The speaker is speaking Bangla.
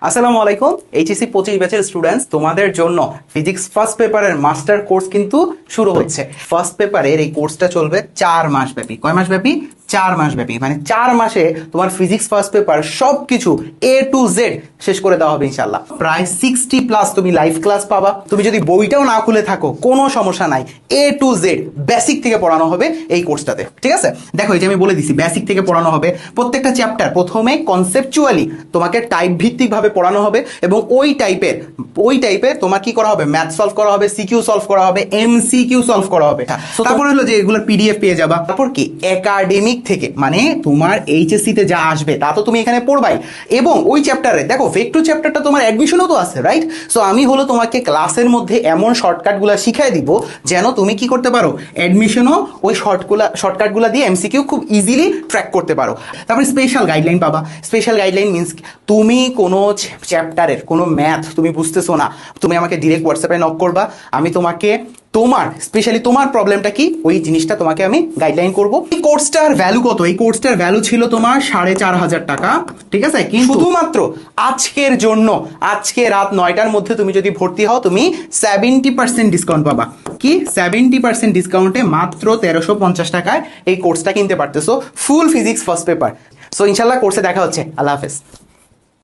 আসসালামু আলাইকুম। এইচএসসি 25 ব্যাচের স্টুডেন্টস, তোমাদের জন্য ফিজিক্স ফার্স্ট পেপারের মাস্টার কোর্স কিন্তু শুরু হচ্ছে। ফার্স্ট পেপারের এই কোর্সটা চলবে 4 মাস ব্যাপী। কয় মাস ব্যাপী? 4 মাস ব্যাপী। মানে 4 মাসে তোমার ফিজিক্স ফার্স্ট পেপার সবকিছু A to Z শেষ করে দেওয়া হবে ইনশাল্লাহ। প্রায় 60+ তুমি লাইভ ক্লাস পাবা। তুমি যদি বইটাও না খুলে থাকো কোনো সমস্যা নাই, A to Z বেসিক থেকে পড়ানো হবে এই কোর্সটাতে। ঠিক আছে, দেখো এই যে আমি বলে দিছি বেসিক থেকে পড়ানো হবে। প্রত্যেকটা চ্যাপ্টার প্রথমে কনসেপচুয়ালি তোমাকে টাইপ ভিত্তিক ভাবে পড়ানো হবে এবং ওই টাইপের তোমার কি করা হবে, ম্যাথ সলভ করা হবে, সিকিউ সলভ করা হবে, এমসিকিউ সলভ করা হবে। তারপর হলো যে এগুলোর পিডিএফ পেয়ে যাবা। তারপর কি একাডেমিক থেকে, মানে তোমার এইচএসসি তে যা আসবে তা তো তুমি এখানে পড়বাই, এবং ওই চ্যাপ্টারে দেখো ভেক্টর চ্যাপ্টারটা তোমার অ্যাডমিশনও তো আছে, রাইট? সো আমি হলো তোমাকে ক্লাসের মধ্যে এমন শর্টকাটগুলো শিখাই দিব যেন তুমি কি করতে পারো, অ্যাডমিশনও ওই শর্টকাটগুলো দিয়ে এমসিকিউ খুব ইজিলি ট্র্যাক করতে পারো। তারপরে স্পেশাল গাইডলাইন পাবা। স্পেশাল গাইডলাইন মিনস তুমি কোনো চ্যাপ্টারের কোনো ম্যাথ তুমি বুঝতেছো না, তুমি আমাকে ডিরেক্ট হোয়াটসঅ্যাপে নক করবা। আমি তোমাকে স্পেশালি তোমার প্রবলেমটা কি ওই জিনিসটা তোমাকে আমি গাইডলাইন করবো। এই কোর্সটার ভ্যালু কত? এই কোর্সটার ভ্যালু ছিল তোমার 4,500 টাকা। ঠিক আছে, কিন্তু শুধুমাত্র আজকের জন্য, আজকে রাত 9টার মধ্যে তুমি যদি ভর্তি হও, তুমি 70% ডিসকাউন্ট পাবা। কি 70% ডিসকাউন্টে মাত্র 1350 টাকায় এই কোর্সটা কিনতে পারতেছো, ফুল ফিজিক্স ফার্স্ট পেপার। সো ইনশাল্লাহ কোর্সে দেখা হচ্ছে। আল্লাহ হাফেজ।